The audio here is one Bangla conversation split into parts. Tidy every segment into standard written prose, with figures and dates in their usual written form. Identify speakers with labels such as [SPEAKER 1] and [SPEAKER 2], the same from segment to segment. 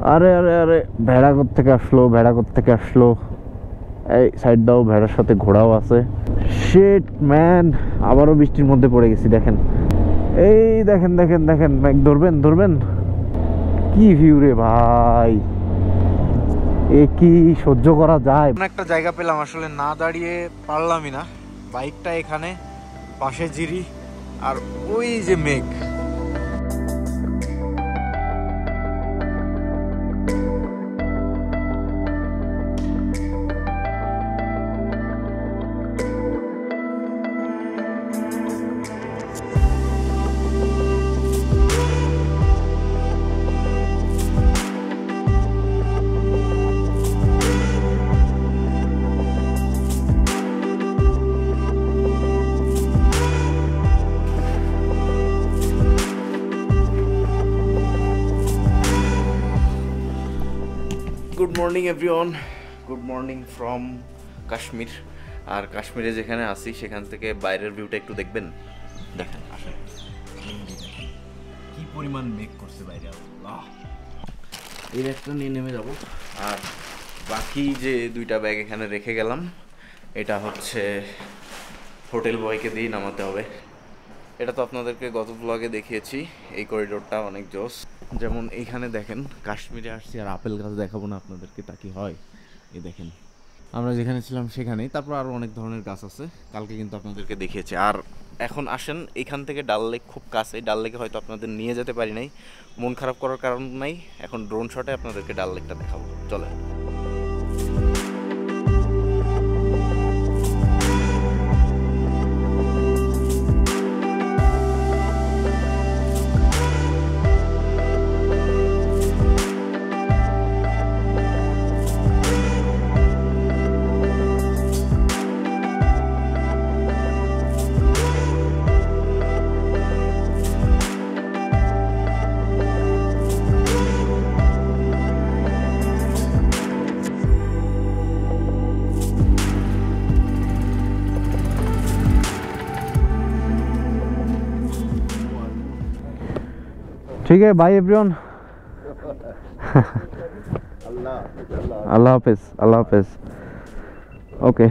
[SPEAKER 1] আরে আরে আরে ভেড়া কোত্থেকে আসলো, ভেড়া কোত্থেকে আসলো? এই সাইড দাও, ভেড়ার সাথে ঘোড়াও আছে। শিট ম্যান, আবারও বৃষ্টির মধ্যে পড়ে গেছি। দেখেন, এই দেখেন দেখেন দেখেন, ম্যাক ধরবেন ধরবেন। কি ভিউ রে ভাই, এ কি সহ্য করা যায়? একটা জায়গা পেলাম, আসলে না দাঁড়িয়ে পারলামই না। বাইকটা এখানে, পাশে জিরি, আর ওই যে মেঘ। Good morning everyone, good morning from Kashmir. আর কাশ্মীরে যেখানে আসি সেখান থেকে বাইরের ভিউটা একটু দেখবেন। দেখেন আসেন, কি পরিমাণ মেঘ করছে বাইরে। আল্লাহ, এই ব্যাগটা নিয়ে নেমে যাব। আর বাকি যে দুইটা ব্যাগ এখানে রেখে গেলাম, এটা হচ্ছে হোটেল বয়কে দিয়ে নামাতে হবে। এটা তো আপনাদেরকে গত ব্লগে দেখিয়েছি। এই করিডোরটা অনেক জোস। যেমন এইখানে দেখেন, কাশ্মীরে আসছি আর আপেল গাছ দেখাবো না আপনাদেরকে, তা কি হয়? এই দেখেন, আমরা যেখানে ছিলাম সেখানেই। তারপর আরও অনেক ধরনের গাছ আছে, কালকে কিন্তু আপনাদেরকে দেখিয়েছি। আর এখন আসেন, এখান থেকে ডাল লেক খুব কাছে। ডাল লেকে হয়তো আপনাদের নিয়ে যেতে পারি নাই, মন খারাপ করার কারণ নাই। এখন ড্রোন শটে আপনাদেরকে ডাল লেকটা দেখাবো, চলে। ठीक है बाय एवरीवन, আল্লাহ হাফেজ, আল্লাহ হাফেজ। ওকে,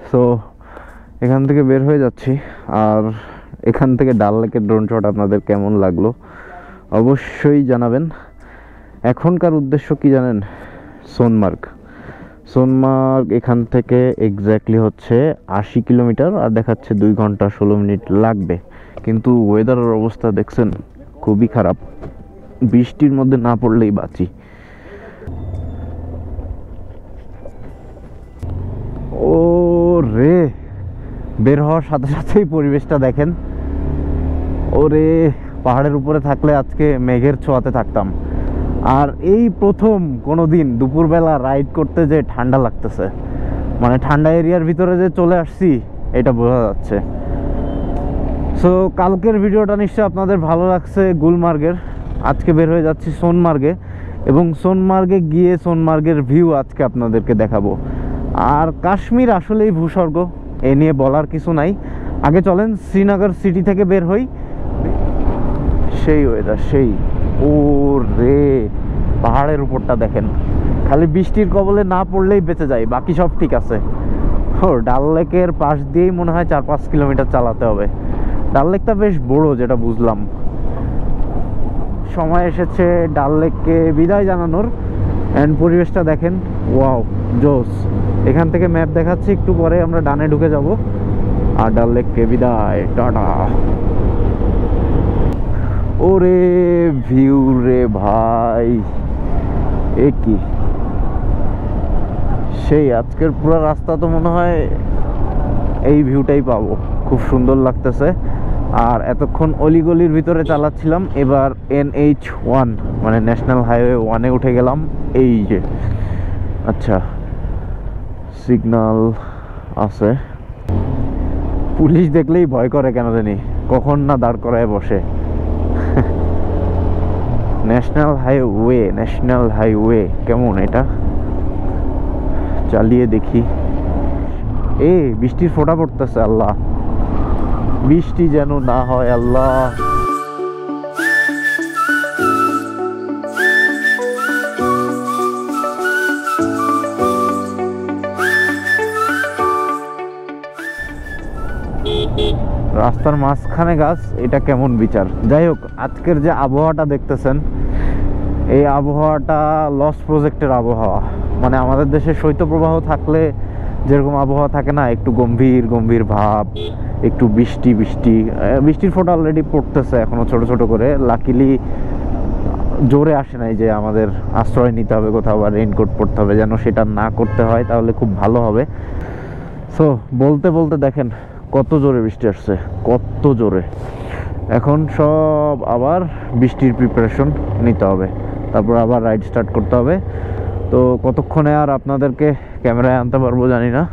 [SPEAKER 1] সো এখান থেকে বের হয়ে যাচ্ছি। আর এখান থেকে ডাল লেকের ড্রোন শট আপনাদের কেমন লাগলো অবশ্যই জানাবেন। এখনকার উদ্দেশ্য কি জানেন? সোনমার্গ। সোনমার্গ এখান থেকে এক্স্যাক্টলি হচ্ছে 80 কিলোমিটার, আর দেখাচ্ছে 2 ঘন্টা 16 মিনিট লাগবে। কিন্তু ওয়েদারের অবস্থা দেখছেন, খুবই খারাপ। বৃষ্টির মধ্যে না পড়লেই বাঁচি। ও রে, বের হওয়ার সাথে সাথেই পরিবেশটা দেখেন। ওরে, পাহাড়ের উপরে থাকলে আজকে মেঘের ছোঁয়াতে থাকতাম। আর এই প্রথম কোনো দিন দুপুরবেলা রাইড করতে যে ঠান্ডা লাগতেছে, মানে ঠান্ডা এরিয়ার ভিতরে যে চলে আসছি এটা বোঝা যাচ্ছে। সো কালকের ভিডিওটা নিশ্চয়ই আপনাদের ভালো লাগছে গুলমার্গের। আজকে বের হয়ে যাচ্ছি সোনমার্গে, এবং সোনমার্গে গিয়ে সোনমার্গের ভিউ আজকে আপনাদেরকে দেখাবো। আর কাশ্মীর আসলেই ভূস্বর্গ, এ নিয়ে বলার কিছু নাই। আগে চলেন শ্রীনগর সিটি থেকে বের হই। সেই ওয়েদার, সেই, ও রে, পাহাড়ের উপরটা দেখেন। খালি বৃষ্টির কবলে না পড়লেই বেঁচে যায়, বাকি সব ঠিক আছে। ও, ডাল লেকের পাশ দিয়েই মনে হয় 4-5 কিলোমিটার চালাতে হবে। ডাল লেকটা বেশ বড় যেটা বুঝলাম। সময় এসেছে ডাল লেককে বিদায় জানানোর। অ্যান্ড পরিবেশটা দেখেন, ওয়াও, জোস। এখান থেকে ম্যাপ দেখাচ্ছি, একটু পরে আমরা ডানে ঢুকে যাব। আর ডাল লেককে বিদায়, টাটা। ওরে ভিউ রে ভাই, এ কি সেই! আজকের পুরো রাস্তা তো মনে হয় এই ভিউটাই পাবো, খুব সুন্দর লাগতেছে। আর এতক্ষণ অলিগলির ভিতরে চালাচ্ছিলাম, এবার NH1 মানে ন্যাশনাল হাইওয়ে 1-এ উঠে গেলাম। এই যে, আচ্ছা, সিগন্যাল আছে। পুলিশ দেখলেই ভয় করে কেন জানি, কখন না দাঁড় করায় বসে। ন্যাশনাল হাইওয়ে, ন্যাশনাল হাইওয়ে কেমন এটা, চালিয়ে দেখি। বৃষ্টির ফোঁটা পড়তেছে, আল্লাহ বৃষ্টি যেন না হয় আল্লাহ। রাস্তার মাঝখানে গাছ, এটা কেমন বিচার। যাই হোক, আজকের যে আবহাওয়াটা দেখতেছেন, এই আবহাওয়াটা লস প্রজেক্টের আবহাওয়া। মানে আমাদের দেশে শৈত্যপ্রবাহ থাকলে যেরকম আবহাওয়া থাকে না, একটু গম্ভীর গম্ভীর ভাব, একটু বৃষ্টি বৃষ্টি, বৃষ্টির ফোঁটা অলরেডি পড়তেছে এখনো ছোট ছোট করে। লাকিলি জোরে আসে নাই যে আমাদের আশ্রয় নিতে হবে কোথাও বা রেইনকোট পরতে হবে, যেন সেটা না করতে হয়, তাহলে খুব ভালো হবে। সো বলতে বলতে দেখেন কত জোরে বৃষ্টি আসছে, কত জোরে। এখন সব আবার বৃষ্টির প্রিপারেশন নিতে হবে, তারপর আবার রাইড স্টার্ট করতে হবে। তো কতক্ষণে আর আপনাদেরকে ক্যামেরায় আনতে পারবো জানি না,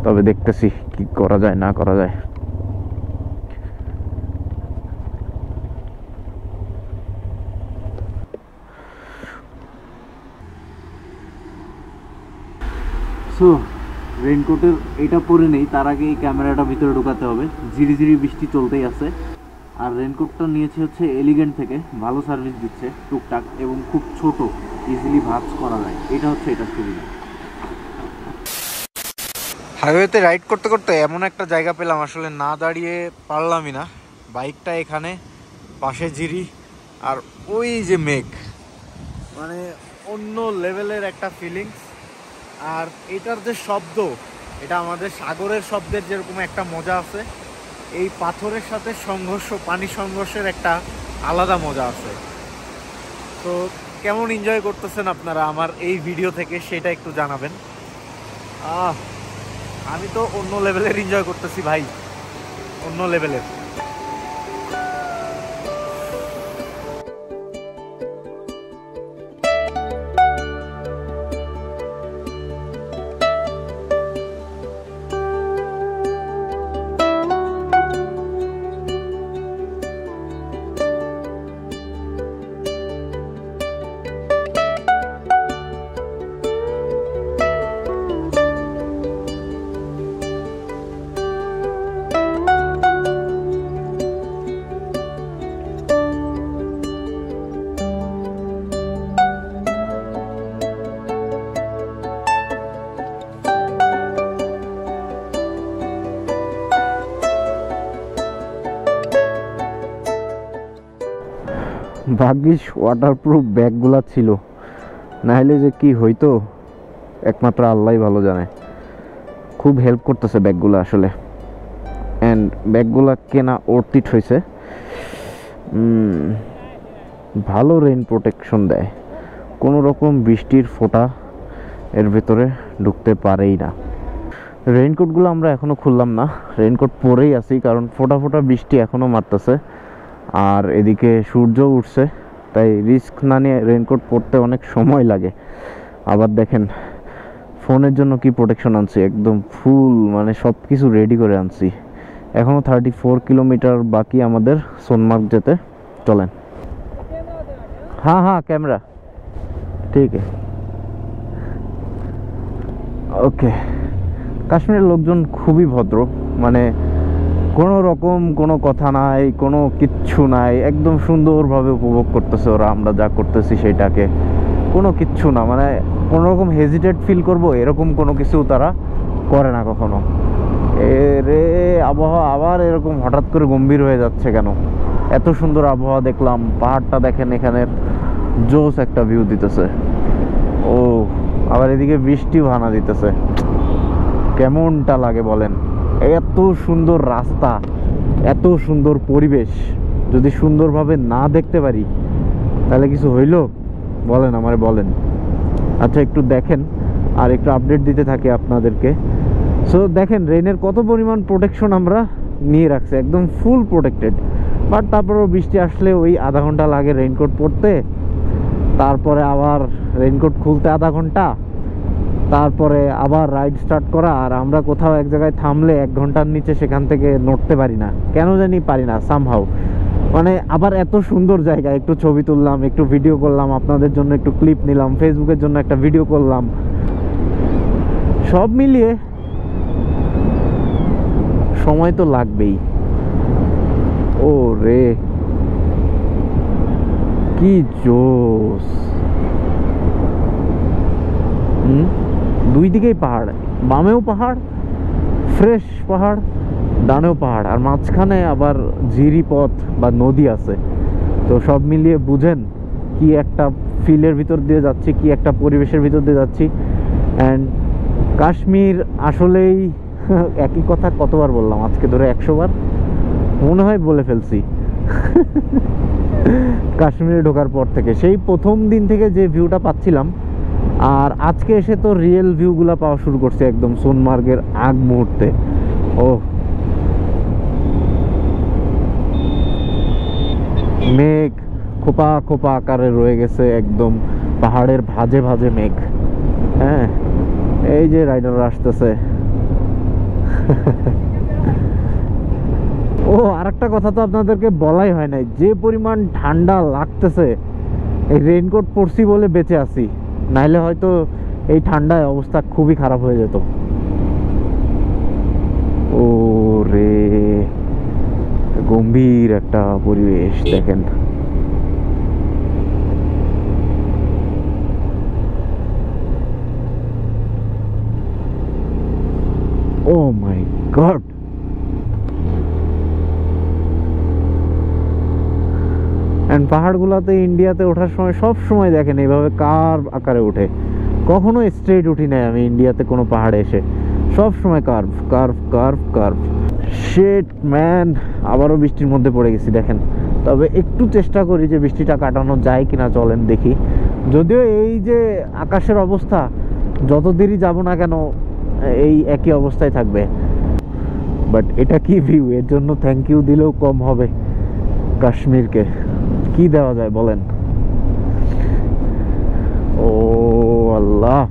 [SPEAKER 1] তবে দেখতেছি কি করা যায় না করা যায়। সো রেইনকোটের এটা পরে নেই, তার আগে এই ক্যামেরাটা ভিতরে ঢোকাতে হবে। ঝিরি ঝিরি বৃষ্টি চলতেই আছে। আর রেইনকোটটা নিয়েছে হচ্ছে এলিগেন্ট থেকে, ভালো সার্ভিস দিচ্ছে টুকটাক, এবং খুব ছোট, ইজিলি ভাঁজ করা যায়, এটা হচ্ছে এটার সুবিধা। হাইওয়েতে রাইড করতে করতে এমন একটা জায়গা পেলাম, আসলে না দাঁড়িয়ে পারলামই না। বাইকটা এখানে, পাশে ঝিরি, আর ওই যে মেঘ, মানে অন্য লেভেলের একটা ফিলিংস। আর এটার যে শব্দ, এটা আমাদের সাগরের শব্দের যেরকম একটা মজা আছে, এই পাথরের সাথে সংঘর্ষ, পানি সংঘর্ষের একটা আলাদা মজা আছে। তো কেমন এনজয় করতেছেন আপনারা আমার এই ভিডিও থেকে, সেটা একটু জানাবেন। আমি তো অন্য লেভেলের এনজয় করতেছি ভাই, অন্য লেভেলের। ভাগ্যিস ওয়াটারপ্রুফ ব্যাগগুলা ছিল, নাহলে যে কি হইতো একমাত্র আল্লাহই ভালো জানে। খুব হেল্প করতেছে ব্যাগগুলো আসলে, অ্যান্ড ব্যাগগুলা কেনা অর্থিত হয়েছে। ভালো রেইন প্রোটেকশন দেয়, কোনো রকম বৃষ্টির ফোঁটা এর ভেতরে ঢুকতে পারেই না। রেইনকোটগুলো আমরা এখনও খুললাম না, রেইনকোট পরেই আছি, কারণ ফোঁটা ফোঁটা বৃষ্টি এখনও মারতেছে। আর এদিকে সূর্য উঠছে, তাই রিস্ক না নিয়ে রেইনকোট পরতে অনেক সময় লাগে। আবার দেখেন ফোনের জন্য কি প্রোটেকশন আনছি, একদম ফুল, মানে সব কিছু রেডি করে আনছি। এখনও 34 কিলোমিটার বাকি আমাদের সোনমার্গ যেতে। চলেন। হ্যাঁ হ্যাঁ, ক্যামেরা ঠিক আছে। ওকে। কাশ্মীরের লোকজন খুবই ভদ্র, মানে কোনো রকম কোনো কথা নাই, কোনো কিচ্ছু নাই, একদম সুন্দরভাবে উপভোগ করতেছে ওরা আমরা যা করতেছি সেটাকে। কোনো কিচ্ছু না, মানে কোনো রকম হেজিটেট ফিল করবো এরকম কোনো কিছু তারা করে না কখনো। রে আবহাওয়া আবার এরকম হঠাৎ করে গম্ভীর হয়ে যাচ্ছে কেন? এত সুন্দর আবহাওয়া দেখলাম, পাহাড়টা দেখেন, এখানের জোস একটা ভিউ দিতেছে। ও আবার এদিকে বৃষ্টি ভানা দিতেছে, কেমনটা লাগে বলেন? এত সুন্দর রাস্তা, এত সুন্দর পরিবেশ, যদি সুন্দরভাবে না দেখতে পারি তাহলে কিছু হইল? বলেন, আমারে বলেন। আচ্ছা একটু দেখেন আর একটু আপডেট দিতে থাকি আপনাদেরকে। সো দেখেন রেইনের কত পরিমাণ প্রোটেকশন আমরা নিয়ে রাখছি, একদম ফুল প্রোটেক্টেড। বাট তারপরেও বৃষ্টি আসলে ওই আধা ঘন্টা লাগে রেইনকোট পরতে, তারপরে আবার রেইনকোট খুলতে আধা ঘন্টা, তারপরে আবার রাইড স্টার্ট করা। আর আমরা কোথাও এক জায়গায় থামলে 1 ঘন্টার নিচে সেখান থেকে নড়তে পারি না, কেন জানি পারি না সামহাউ। মানে আবার এত সুন্দর জায়গা, একটু ছবি তুললাম, একটু ভিডিও করলাম, আপনাদের জন্য একটু ক্লিপ নিলাম, ফেসবুকের জন্য একটা ভিডিও করলাম, সব মিলিয়ে সময় তো লাগবেই। ও রে কি জোস! দুই দিকেই পাহাড়, বামেও পাহাড়, ফ্রেশ পাহাড়, ডানেও পাহাড়, আর মাঝখানে আবার ঝিরি পথ বা নদী আছে। তো সব মিলিয়ে বুঝেন কি একটা ফিলের ভিতর দিয়ে যাচ্ছি, কি একটা পরিবেশের ভিতর দিয়ে যাচ্ছি। অ্যান্ড কাশ্মীর আসলেই একই কথা কতবার বললাম আজকে ধরে, 100 বার মনে হয় বলে ফেলছি। কাশ্মীরে ঢোকার পর থেকে, সেই প্রথম দিন থেকে যে ভিউটা পাচ্ছিলাম, আর আজকে এসে তো রিয়েল ভিউগুলা পাওয়া শুরু করছে একদম সোনমার্গের আগ মুহূর্তে। ও মেঘ খোপা খোপা আকারে রয়ে গেছে, একদম পাহাড়ের ভাঁজে ভাঁজে মেঘ। হ্যাঁ, এই যে রাইডার আসতেছে। ও আরেকটা কথা তো আপনাদেরকে বলাই হয় নাই, যে পরিমাণ ঠান্ডা লাগতেছে, এই রেইনকোট পরছি বলে বেঁচে আছি, নাইলে হয়তো এই ঠান্ডায় অবস্থা খুবই খারাপ হয়ে যেত। ও রে, গম্ভীর একটা পরিবেশ দেখেন। ও মাই গড, এন্ড পাহাড়গুলোতে ইন্ডিয়াতে ওঠার সময় সব সময় দেখেন এইভাবে কার্ভ আকারে ওঠে, কখনো স্ট্রেট উঠি নাই আমি ইন্ডিয়াতে কোনো পাহাড়ে এসে, সব সময় curve curve curve curve. Shit man, আবারও বৃষ্টির মধ্যে পড়ে গেছি দেখেন। তবে একটু চেষ্টা করি যে বৃষ্টিটা কাটানো যায় কিনা, চলেন দেখি। যদিও এই যে আকাশের অবস্থা, যত দেরি যাব না কেন এই একই অবস্থায় থাকবে। বাট এটা কি ভিউ, এর জন্য থ্যাংক ইউ দিলেও কম হবে কাশ্মীরকে। কি দেওয়া যায় বলেন? ও আল্লাহ,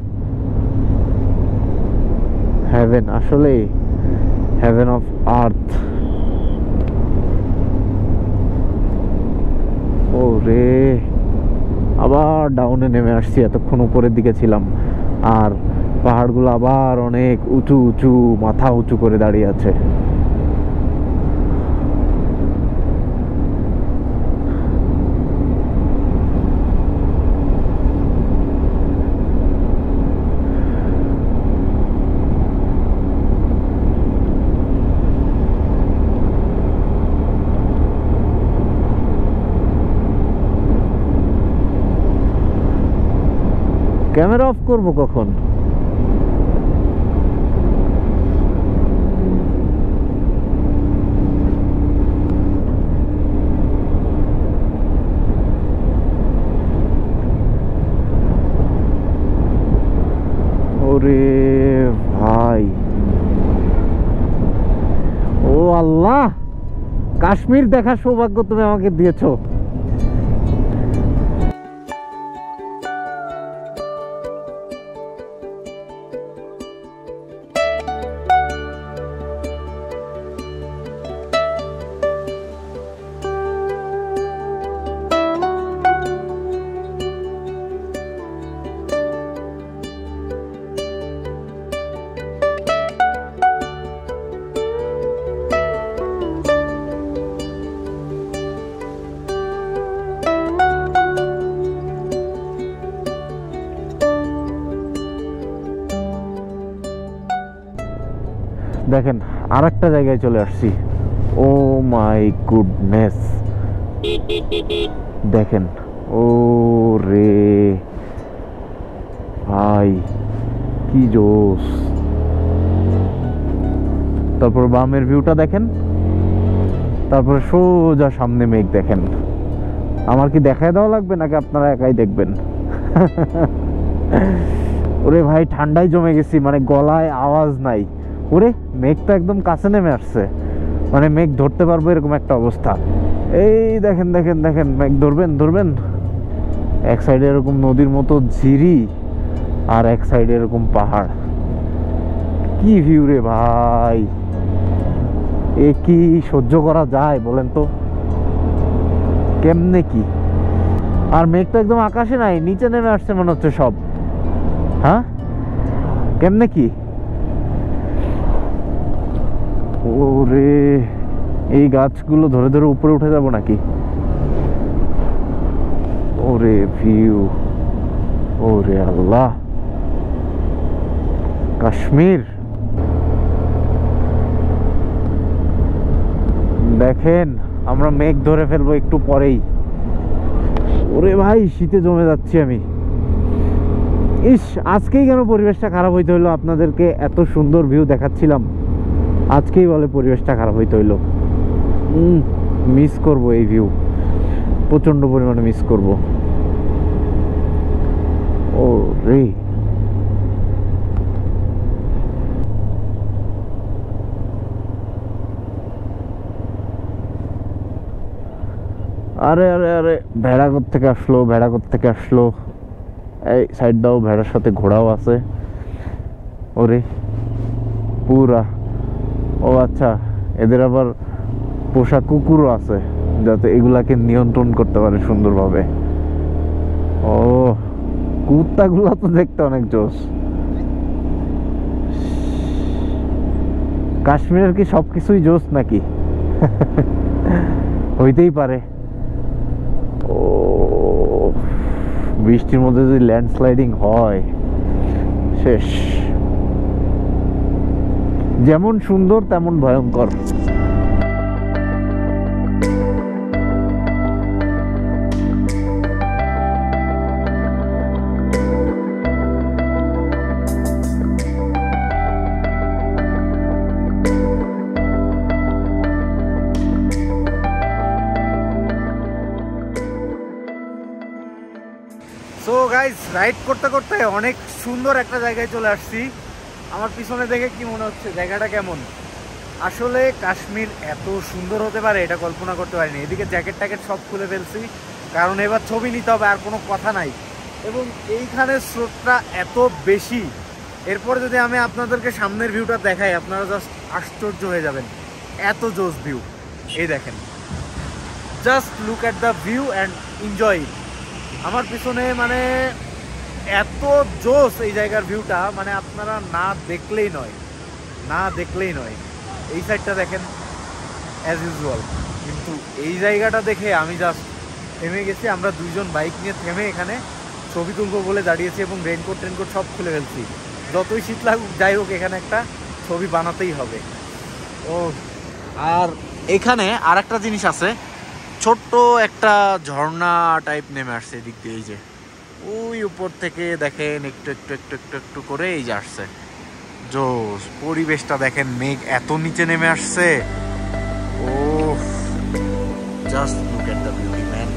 [SPEAKER 1] হেভেন, আসলে হেভেন অফ আর্থ। ও রে, আবার ডাউনে নেমে আসছি, এতক্ষণ উপরের দিকে ছিলাম, আর পাহাড়গুলো আবার অনেক উঁচু উঁচু, মাথা উঁচু করে দাঁড়িয়ে আছে। ক্যামেরা অফ করবো কখন? ওরে ভাই, ও আল্লাহ, কাশ্মীর দেখার সৌভাগ্য তুমি আমাকে দিয়েছো। দেখেন আর একটা জায়গায় চলে আসছি। ও মাই গুডনেস, দেখেন, ও রে ভাই, কি জোস। তারপর বামের ভিউটা দেখেন, তারপরে সোজা সামনে মেঘ দেখেন। আমার কি দেখায় দেওয়া লাগবে নাকি আপনারা একাই দেখবেন? ওরে ভাই, ঠান্ডায় জমে গেছি, মানে গলায় আওয়াজ নাই। ওরে, মেঘ তো একদম কাছে নেমে আসছে, মানে মেঘ ধরতে পারবো এরকম একটা অবস্থা। এই দেখেন দেখেন দেখেন, মেঘ ধরবেন ধরবেন। এক সাইডে এরকম নদীর মতো ঝিরি, আর এক সাইডে এরকম পাহাড়। কি ভিউ রে ভাই, এ কি সহ্য করা যায় বলেন তো? কেমনে কি? আর মেঘ তো একদম আকাশে নাই, নিচে নেমে আসছে মনে হচ্ছে সব। হ্যাঁ, কেমনে কি? ওরে, এই গাছগুলো ধরে ধরে উপরে উঠে যাব নাকি? ওরে ভিউ, ওরে আল্লাহ, কাশ্মীর দেখেন আমরা মেঘ ধরে ফেলবো একটু পরেই। ওরে ভাই শীতে জমে যাচ্ছি আমি। ইস, আজকেই কেন পরিবেশটা খারাপ হইতে হইলো? আপনাদেরকে এত সুন্দর ভিউ দেখাচ্ছিলাম, আজকেই বলে পরিবেশটা খারাপ হইতে হইলো। মিস করব এই ভিউ, প্রচন্ড পরিমাণে মিস করব। ও রে, আরে আরে আরে, ভেড়া কোত্থেকে আসলো, ভেড়া কোত্থেকে আসলো? এই সাইড দাও, ভেড়ার সাথে ঘোড়াও আছে। ওরে পুরা, ও আচ্ছা, এদের আবার পোষা কুকুরও আছে যাতে এগুলাকে নিয়ন্ত্রণ করতে পারে সুন্দরভাবে। ও, কুত্তাগুলা তো দেখতে অনেক জোস। কাশ্মীরের কি সবকিছুই জোস নাকি? হইতেই পারে। ও, বৃষ্টির মধ্যে যদি ল্যান্ডস্লাইডিং হয় শেষ। যেমন সুন্দর তেমন ভয়ঙ্কর। সো গাইস, রাইড করতে করতে অনেক সুন্দর একটা জায়গায় চলে আসছি। আমার পিছনে দেখে কি মনে হচ্ছে জায়গাটা কেমন? আসলে কাশ্মীর এত সুন্দর হতে পারে এটা কল্পনা করতে পারিনি। এদিকে জ্যাকেট ট্যাকেট সব খুলে ফেলছি, কারণ এবার ছবি নিতে হবে, আর কোনো কথা নাই। এবং এইখানে স্রোতটা এত বেশি, এরপর যদি আমি আপনাদেরকে সামনের ভিউটা দেখাই আপনারা জাস্ট আশ্চর্য হয়ে যাবেন, এত জোস ভিউ। এই দেখেন, just look at the view and enjoy. আমার পিছনে মানে এত জোস এই জায়গার ভিউটা, মানে আপনারা না দেখলেই নয়, না দেখলেই নয়। এই সাইডটা দেখেন অ্যাজ ইউজুয়াল, কিন্তু এই জায়গাটা দেখে আমি জাস্ট থেমে গেছি। আমরা দুইজন বাইক নিয়ে থেমে এখানে ছবি তুলবো বলে দাঁড়িয়েছি এবং রেনকোট টেনকোট সব খুলে ফেলছি। যতই শীত লাগুক যাই হোক, এখানে একটা ছবি বানাতেই হবে। ও, আর এখানে আর একটা জিনিস আছে, ছোট্ট একটা ঝর্ণা টাইপ নেমে আসছে এদিক দিয়ে। এই যে ওই উপর থেকে দেখেন একটু একটু একটু একটু একটু করে এই যে আসছে। জোস পরিবেশটা দেখেন, মেঘ এত নিচে নেমে আসছে। ও, just look at the beauty man.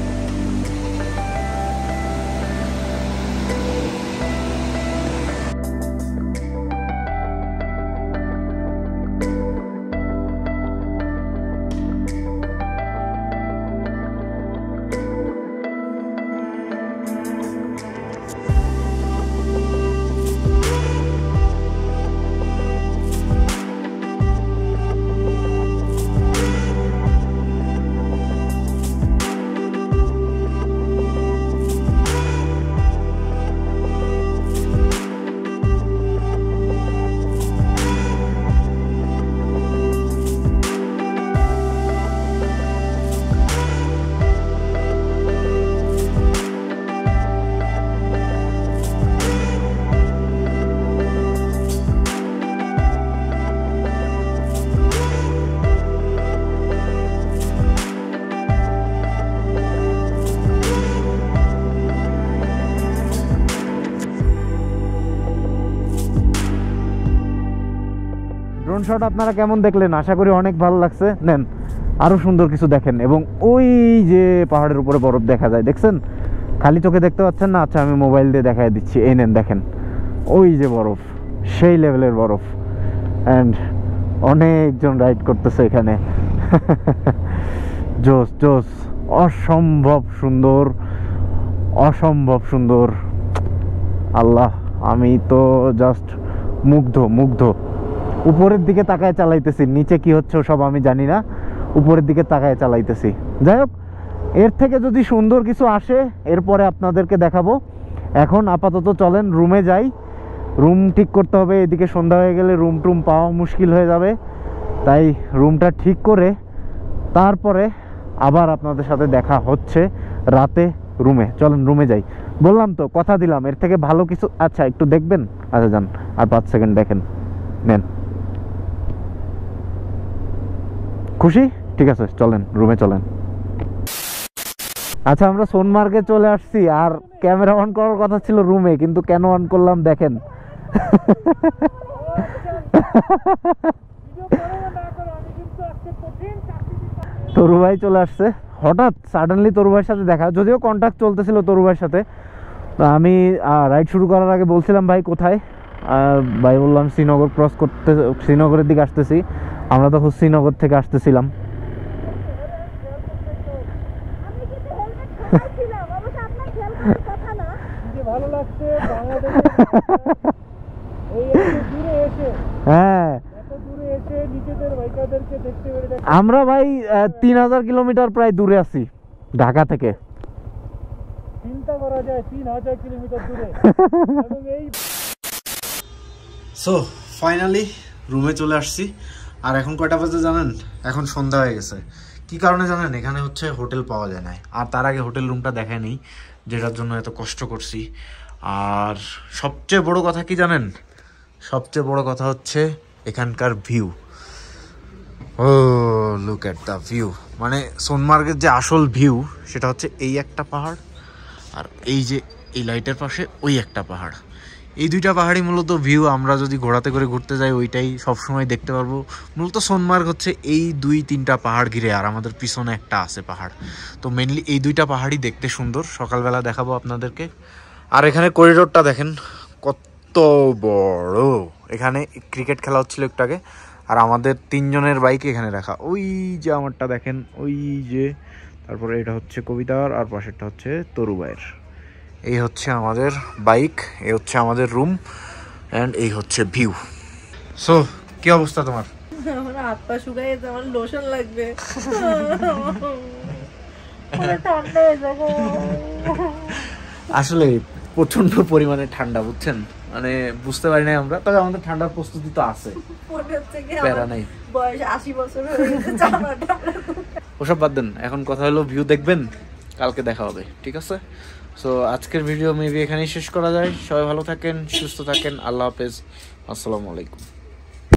[SPEAKER 1] Drone shot আপনারা কেমন দেখলেন? আশা করি অনেক ভালো লাগছে। নেন আরো সুন্দর কিছু দেখেন। এবং ওই যে পাহাড়ের উপরে বরফ দেখা যায়, দেখছেন? খালি চোখে দেখতে পাচ্ছেন না? আচ্ছা আমি মোবাইল দিয়ে দেখাই দিচ্ছি। এই নেন, দেখেন ওই যে বরফ, সেই লেভেলের বরফ। অ্যান্ড অনেকজন রাইড করতেছে এখানে। জোস জোস, অসম্ভব সুন্দর, অসম্ভব সুন্দর। আল্লাহ, আমি তো জাস্ট মুগ্ধ মুগ্ধ। উপরের দিকে তাকায় চালাইতেছি, নিচে কি হচ্ছে সব আমি জানি না, উপরের দিকে তাকায় চালাইতেছি। যাই হোক, এর থেকে যদি সুন্দর কিছু আসে এরপরে আপনাদেরকে দেখাবো। এখন আপাতত চলেন রুমে যাই, রুম ঠিক করতে হবে। এদিকে সন্ধ্যা হয়ে গেলে রুম টুম পাওয়া মুশকিল হয়ে যাবে, তাই রুমটা ঠিক করে তারপরে আবার আপনাদের সাথে দেখা হচ্ছে রাতে রুমে। চলেন রুমে যাই। বললাম তো, কথা দিলাম এর থেকে ভালো কিছু। আচ্ছা একটু দেখবেন? আচ্ছা যান, আর 5 সেকেন্ড দেখেন। নেন, খুশি? ঠিক আছে চলেন রুমে চলেন। আচ্ছা আমরা সোনমার্গে চলে আসছি, আর ক্যামেরা অন করার কথা ছিল রুমে, কিন্তু কেন অন করলাম দেখেন। তরু ভাই চলে আসছে হঠাৎ সাডেনলি। তরু ভাইয়ের সাথে দেখা, যদিও কন্ট্যাক্ট চলতেছিল তরু ভাইয়ের সাথে। আমি রাইড শুরু করার আগে বলছিলাম ভাই কোথায়, ভাই বললাম শ্রীনগর ক্রস করতে, শ্রীনগরের দিকে আসতেছি। আমরা তখন শ্রীনগর থেকে আসতেছিলাম। হ্যাঁ আমরা ভাই 3000 কিলোমিটার প্রায় দূরে আছি ঢাকা থেকে। চিন্তা করা যায় 3000 কিলোমিটার দূরে। সো ফাইনালি রুমে চলে আসছি। আর এখন কয়টা বাজে জানেন? এখন সন্ধ্যা হয়ে গেছে। কি কারণে জানেন? এখানে হচ্ছে হোটেল পাওয়া যায় না, আর তার আগে হোটেল রুমটা দেখায় নেই, যেটার জন্য এত কষ্ট করছি। আর সবচেয়ে বড় কথা কি জানেন? সবচেয়ে বড় কথা হচ্ছে এখানকার view. Oh look at the view, মানে সোনমার্গের যে আসল ভিউ সেটা হচ্ছে এই একটা পাহাড়, আর এই যে এই লাইটের পাশে ওই একটা পাহাড়। এই দুইটা পাহাড়ই মূলত ভিউ। আমরা যদি ঘোড়াতে করে ঘুরতে যাই ওইটাই সবসময় দেখতে পারবো। মূলত সোনমার্গ হচ্ছে এই 2-3টা পাহাড় ঘিরে, আর আমাদের পিছনে একটা আছে পাহাড়। তো মেনলি এই দুইটা পাহাড়ই দেখতে সুন্দর। সকালবেলা দেখাবো আপনাদেরকে। আর এখানে করিডোরটা দেখেন কত বড়। এখানে ক্রিকেট খেলা হচ্ছিল একটু আগে, আর আমাদের 3 জনের বাইক এখানে রাখা। ওই যে আমারটা দেখেন, ওই যে, তারপরে এটা হচ্ছে কবিতার, আর পাশেরটা হচ্ছে তরুবাইয়ের। এই হচ্ছে আমাদের বাইক, এই হচ্ছে আমাদের রুম, এন্ড এই হচ্ছে ভিউ। সো কি অবস্থা তোমার?
[SPEAKER 2] আমার হাত পা শুকায় গেছে, আমার লোশন লাগবে। ঠান্ডা হয়ে যাবে।
[SPEAKER 1] আসলে প্রচন্ড পরিমাণে ঠান্ডা, বুঝছেন? মানে বুঝতে পারি না আমরা, তবে আমাদের ঠান্ডার প্রস্তুতি তো আছে। প্যারা নাই,
[SPEAKER 2] বয়স 80 বছর হয়ে গেছে।
[SPEAKER 1] ওসব বাদ দেন, এখন কথা হলো ভিউ দেখবেন, কালকে দেখা হবে, ঠিক আছে? সো আজকের ভিডিও মেবি এখানেই শেষ করা যায়। সবাই ভালো থাকেন, সুস্থ থাকেন, আল্লাহ হাফেজ, আসসালামু আলাইকুম।